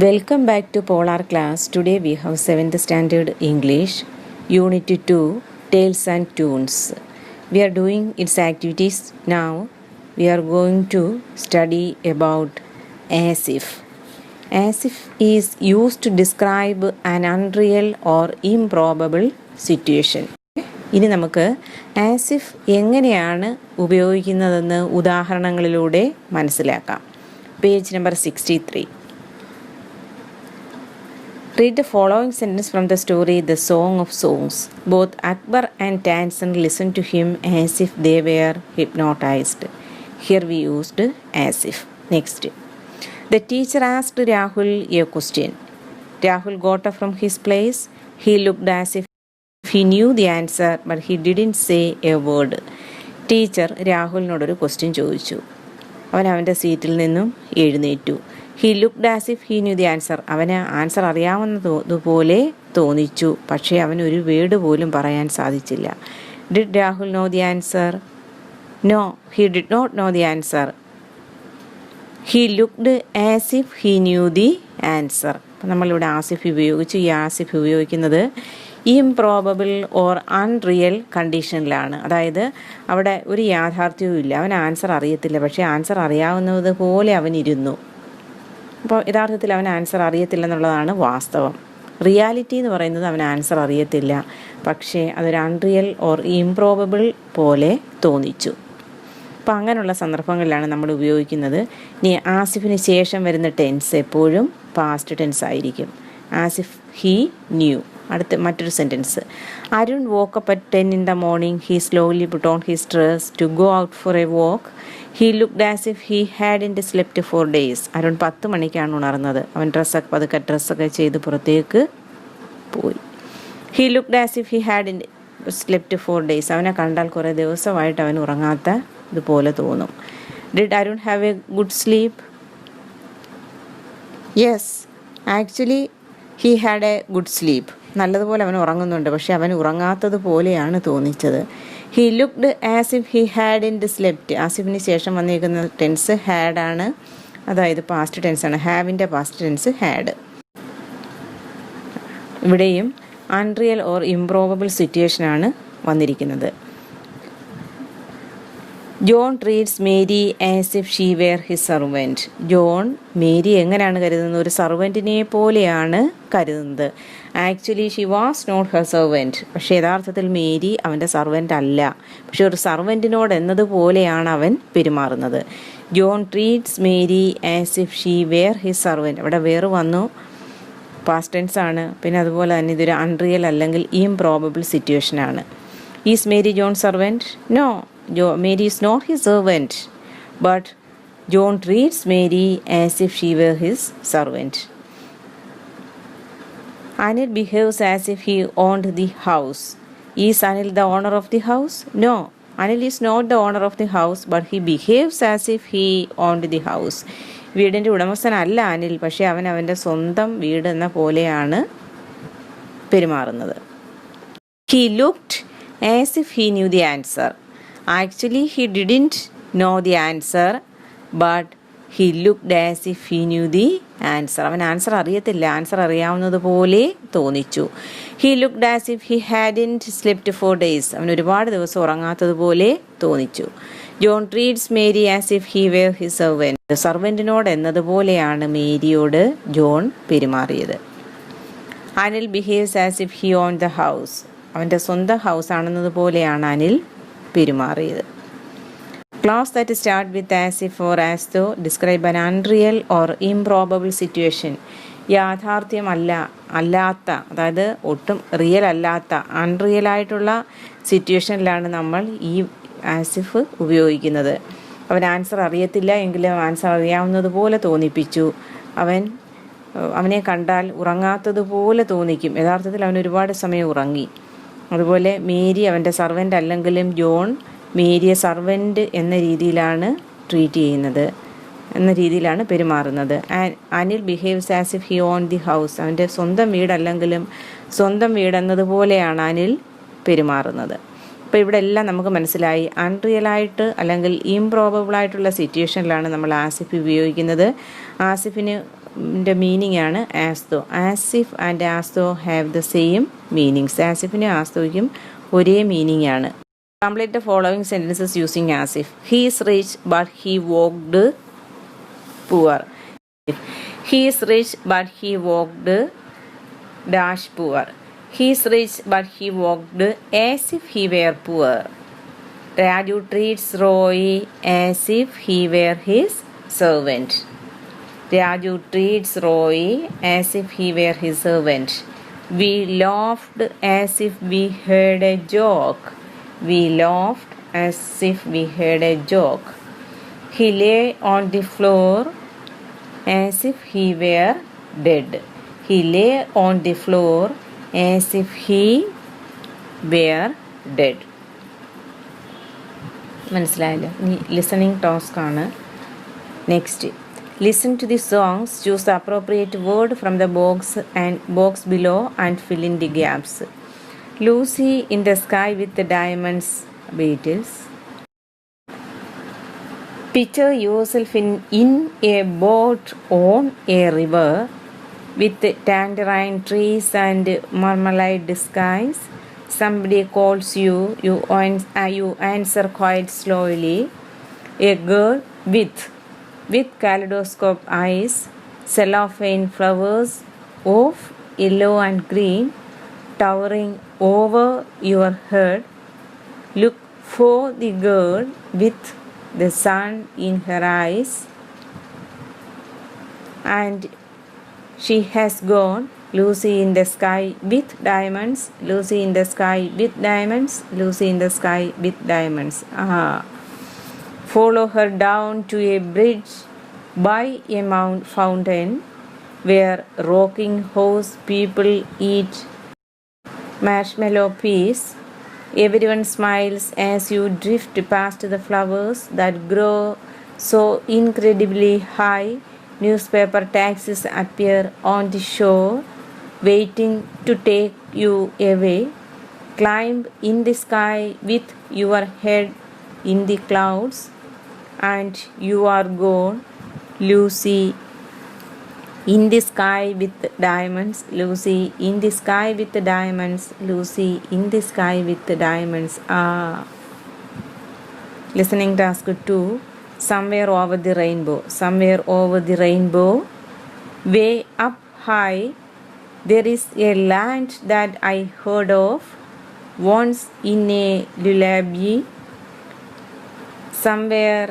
Welcome back to Polar class. Today we have 7th standard English, Unit 2, Tales and Tunes. We are doing its activities now. We are going to study about as if. As if is used to describe an unreal or improbable situation. ഇനി നമുക്ക് as if എങ്ങനെയാണ് ഉപയോഗിക്കുന്നതെന്ന് ഉദാഹരണങ്ങളിലൂടെ മനസ്സിലാക്കാം. Page number 63. Read the following sentence from the story The Song of Songs. Both Akbar and Tansen listened to him as if they were hypnotized. Here we used as if. Next. The teacher asked Rahul a question. Rahul got up from his place. He looked as if he knew the answer, but he didn't say a word. Teacher രാഹുലിനോടൊരു question ചോദിച്ചു. അവൻ അവൻ്റെ സീറ്റിൽ നിന്നും എഴുന്നേറ്റു. He looked as if he knew the answer. അവന് answer അറിയാവുന്നതുപോലെ തോന്നിച്ചു, പക്ഷേ അവനൊരു വേർഡ് പോലും പറയാൻ സാധിച്ചില്ല. Did Rahul know the answer? No, he did not know the answer. He looked as if he knew the answer. അപ്പം നമ്മളിവിടെ ആസിഫ് ഉപയോഗിച്ചു. ഈ ആസിഫ് ഉപയോഗിക്കുന്നത് ഇംപ്രോബബിൾ ഓർ അൺറിയൽ കണ്ടീഷനിലാണ്. അതായത് അവിടെ ഒരു യാഥാർത്ഥ്യവും ഇല്ല. അവൻ ആൻസർ അറിയത്തില്ല, പക്ഷേ ആൻസർ അറിയാവുന്നത് പോലെ അവനിരുന്നു. അപ്പോൾ യഥാർത്ഥത്തിൽ അവൻ ആൻസർ അറിയത്തില്ലെന്നുള്ളതാണ് വാസ്തവം. റിയാലിറ്റി എന്ന് പറയുന്നത് അവൻ ആൻസർ അറിയത്തില്ല, പക്ഷേ അതൊരു അൺറിയൽ ഓർ ഇംപ്രോബബിൾ പോലെ തോന്നിച്ചു. അപ്പോൾ അങ്ങനെയുള്ള സന്ദർഭങ്ങളിലാണ് നമ്മൾ ഉപയോഗിക്കുന്നത്. ഇനി ആസിഫിന് ശേഷം വരുന്ന ടെൻസ് എപ്പോഴും പാസ്റ്റ് ടെൻസ് ആയിരിക്കും. Asif he knew. അടുത്ത മറ്റൊരു sentence. Arun woke up at 10 in the morning. He slowly put on his dress to go out for a walk. He looked as if he hadn't slept for days. Arun 10 മണിക്കാണ് ഉണർന്നത്. അവൻ ഡ്രസ്സൊക്കെ ചെയ്ത് പുറത്തേക്ക് പോയി. He looked as if he hadn't slept for days. അവനെ കണ്ടാൽ കുറേ ദിവസമായിട്ട് അവൻ ഉറങ്ങാത്ത ഇതുപോലെ തോന്നും. Did Arun have a good sleep? Yes, actually he had a good sleep. നല്ലതുപോലെ അവൻ ഉറങ്ങുന്നുണ്ട്, പക്ഷെ അവൻ ഉറങ്ങാത്തത് പോലെയാണ് തോന്നിച്ചത്. He looked as if he hadn't slept. ആസിഫിന് ശേഷം വന്നിരിക്കുന്ന ടെൻസ് ഹാഡ് ആണ്, അതായത് പാസ്റ്റ് ടെൻസ് ആണ്. ഹാവിൻ്റെ പാസ്റ്റ് ടെൻസ് ഹാഡ്. ഇവിടെയും അൺറിയൽ ഓർ ഇംപ്രോബബിൾ സിറ്റുവേഷനാണ് വന്നിരിക്കുന്നത്. John treats Mary as if she were his servant. John Mary എങ്ങനെയാണ് കരുതുന്നത്? ഒരു സർവൻറ്റിനെ പോലെയാണ് കരുതുന്നത്. Actually she was not her servant. പക്ഷേ യഥാർത്ഥത്തിൽ മേരി അവൻ്റെ സർവൻറ്റ് അല്ല, പക്ഷെ ഒരു സർവൻറ്റിനോട് എന്നതുപോലെയാണ് അവൻ പെരുമാറുന്നത്. John treats Mary as if she were his servant. അവിടെ വേറെ വന്നു, പാസ്റ്റ് ടെൻസ് ആണ്. പിന്നെ അതുപോലെ തന്നെ ഇതൊരു അൺറിയൽ അല്ലെങ്കിൽ ഇംപ്രോബബിൾ സിറ്റുവേഷനാണ്. Is Mary John servant? No, Mary is not his servant, but John treats Mary as if she were his servant. Anil behaves as if he owned the house. Is Anil the owner of the house? No, Anil is not the owner of the house, but he behaves as if he owned the house. വീടിൻ്റെ ഉടമസ്ഥനല്ല അനിൽ, പക്ഷേ അവൻ അവൻ്റെ സ്വന്തം വീട് എന്ന പോലെയാണ് പെരുമാറുന്നത്. He looked as if he knew the answer. Actually, he didn't know the answer, but he looked as if he knew the answer. അവൻ ആൻസർ അറിയത്തില്ല, ആൻസർ അറിയാവുന്നത് പോലെ തോന്നിച്ചു. He looked as if he hadn't slept for days. അവൻ ഒരുപാട് ദിവസം ഉറങ്ങാത്തതുപോലെ തോന്നിച്ചു. John treats Mary as if he were his servant. സർവൻറ്റിനോട് എന്നതുപോലെയാണ് മേരിയോട് ജോൺ പെരുമാറിയത്. Anil behaves as if he own the house. അവൻ്റെ സ്വന്തം ഹൗസ് ആണെന്നതുപോലെയാണ് അനിൽ പെരുമാറിയത്. Clause that start with as if or as though describe an unreal or improbable situation. അല്ലാത്ത, അതായത് ഒട്ടും റിയൽ അല്ലാത്ത അൺറിയലായിട്ടുള്ള സിറ്റുവേഷനിലാണ് നമ്മൾ ഈ ആസിഫ് ഉപയോഗിക്കുന്നത്. അവൻ ആൻസർ അറിയത്തില്ല എങ്കിലും ആൻസർ അറിയാവുന്നതുപോലെ തോന്നിപ്പിച്ചു. അവനെ കണ്ടാൽ ഉറങ്ങാത്തതുപോലെ തോന്നിക്കും, യഥാർത്ഥത്തിൽ അവൻ ഒരുപാട് സമയം ഉറങ്ങി. അതുപോലെ മേരി അവൻ്റെ സർവൻ്റ് അല്ലെങ്കിലും ജോൺ മേരിയെ സർവൻ്റ് എന്ന രീതിയിലാണ് ട്രീറ്റ് ചെയ്യുന്നത്, എന്ന രീതിയിലാണ് പെരുമാറുന്നത്. Anil behaves as if he on the house. അവൻ്റെ സ്വന്തം വീടല്ലെങ്കിലും സ്വന്തം വീടെന്നതുപോലെയാണ് അനിൽ പെരുമാറുന്നത്. അപ്പോൾ ഇവിടെ എല്ലാം നമുക്ക് മനസ്സിലായി. അൺറിയലായിട്ട് അല്ലെങ്കിൽ ഇംപ്രോബബിളായിട്ടുള്ള സിറ്റുവേഷനിലാണ് നമ്മൾ ആസിഫ് ഉപയോഗിക്കുന്നത്. ആസിഫിന് ൻ്റെ മീനിങ് ആണ് as though. As if and as though have the same meanings. As ഇഫിനും ആസ് ദോയ്ക്കും ഒരേ മീനിങ് ആണ്. Complete the following sentences using as if. He is rich but he walked poor. He is rich but he walked dash poor. He is rich but he walked as if he were poor. Raju treats Roy as if he were his servant. Raju treats Roy as if he were his servant. We laughed as if we heard a joke. We laughed as if we heard a joke. He lay on the floor as if he were dead. He lay on the floor as if he were dead. മനസ്സിലായല്ലോ. ഇനി listening task ആണ്. Next, listen to the songs, choose the appropriate word from the box below and fill in the gaps. Lucy in the sky with diamonds, Beatles. Picture yourself in a boat on a river with tangerine trees and marmalade skies. Somebody calls you. You answer quite slowly. A girl with kaleidoscope eyes, cellophane flowers of yellow and green towering over your head. Look for the girl with the sun in her eyes, and she has gone. Lucy in the sky with diamonds. Lucy in the sky with diamonds. Lucy in the sky with diamonds. Follow her down to a bridge by a fountain where rocking horse people eat marshmallow peas. Everyone smiles as you drift past the flowers that grow so incredibly high. Newspaper taxis appear on the shore, waiting to take you away. Climb in the sky with your head in the clouds, and you are gone. Lucy in the sky with diamonds. Lucy in the sky with diamonds. Lucy in the sky with diamonds. Listening task 2. Somewhere over the rainbow. Somewhere over the rainbow, way up high, there is a land that I heard of once in a lullaby. Somewhere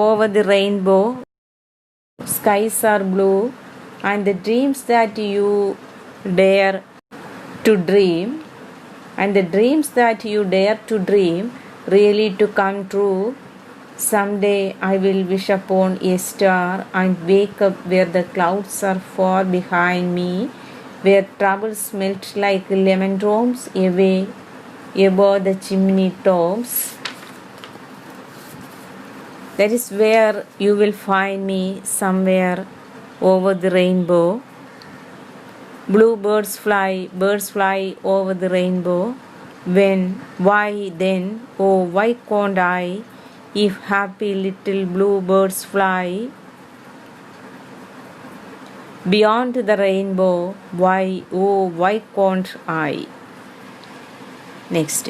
over the rainbow, skies are blue, and the dreams that you dare to dream, and the dreams that you dare to dream really to come true. Someday I will wish upon a star and wake up where the clouds are far behind me, where troubles melt like lemon drops away above the chimney tops. That is where you will find me, somewhere over the rainbow. Blue birds fly over the rainbow. When, why then, oh why can't I? If happy little blue birds fly beyond the rainbow, why, oh why can't I? Next,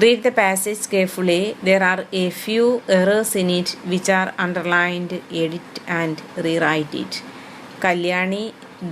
read the passage carefully. There are a few errors in it which are underlined. Edit and rewrite it. Kalyani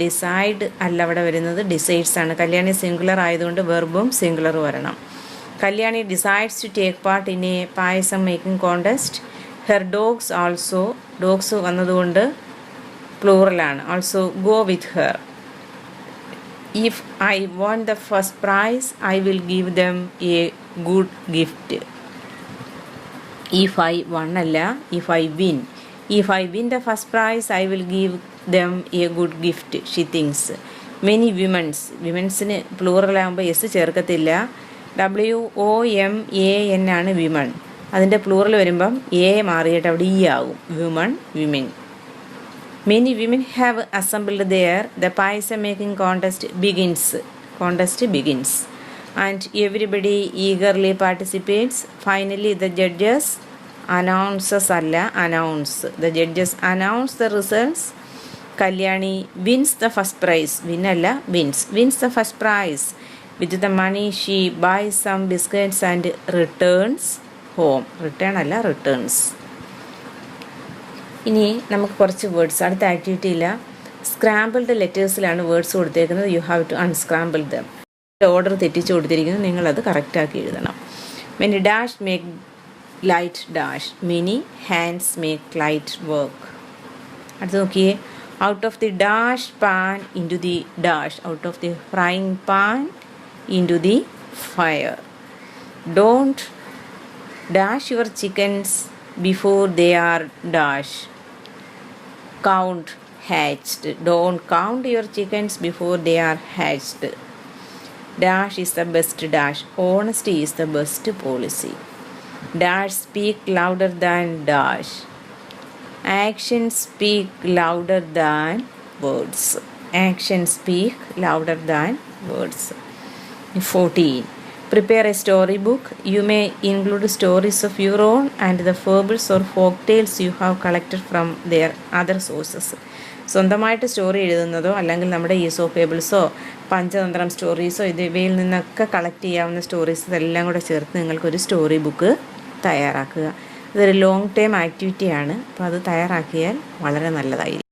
decide അല്ല അവിടെ വരുന്നത്, decides ആണ്. Kalyani singular ആയതുകൊണ്ട് വെർബും singular വരണം. Kalyani decides to take part in a payasam making contest. Her dogs വന്നതുകൊണ്ട് plural ആണ്. Also go with her. If I won the first prize, I will give them a good gift. If I won അല്ല, if I win. If I win the first prize, I will give them a good gift, she thinks. Many women'sന് plural ആകുമ്പോൾ S ചേർക്കത്തില്ല. WOMAN ആണ് women. അതിൻ്റെ plural വരുമ്പം A മാറിയിട്ട് അവിടെ E ആകും. Women. Many women have assembled there. The payasam making contest begins. And everybody eagerly participates. Finally, the judges announce. The judges announce the results. Kalyani wins the first prize. Win alla wins the first prize. With the money she buys some biscuits and returns home. Return alla returns. ഇനി നമുക്ക് കുറച്ച് words അടുത്ത ആക്ടിവിറ്റിയില്ല. Scrambled ലെറ്റേഴ്സിലാണ് words കൊടുത്തേക്കുന്നത്. You have to unscramble them. Order തെറ്റിച്ച് കൊടുത്തിരിക്കുന്നത്, നിങ്ങളത് കറക്റ്റാക്കി എഴുതണം. Many dash make light dash. Many hands make light work. അടുത്ത് നോക്കിയേ. Out of the dash pan into the dash. Out of the frying pan into the fire. Don't dash your chickens before they are dash. Count hatched. Don't count your chickens before they are hatched. Dash is the best dash. Honesty is the best policy. Dash speak louder than dash. Actions speak louder than words. Actions speak louder than words. 14. Prepare a storybook. You may include stories of your own and the fables or folk tales you have collected from their other sources. സ്വന്തമായിട്ട് story എഴുതുന്നതോ അല്ലെങ്കിൽ നമ്മുടെ ഈസോ ഫേബിൾസോ പഞ്ചതന്ത്രം സ്റ്റോറീസോ ഇവയിൽ നിന്നൊക്കെ collect ചെയ്യാവുന്ന stories എല്ലാം കൂടെ ചേർത്ത് നിങ്ങൾക്കൊരു സ്റ്റോറി ബുക്ക് തയ്യാറാക്കുക. ഇതൊരു ലോങ് ടൈം ആക്ടിവിറ്റിയാണ്. അപ്പോൾ അത് തയ്യാറാക്കിയാൽ വളരെ നല്ലതായിരിക്കും.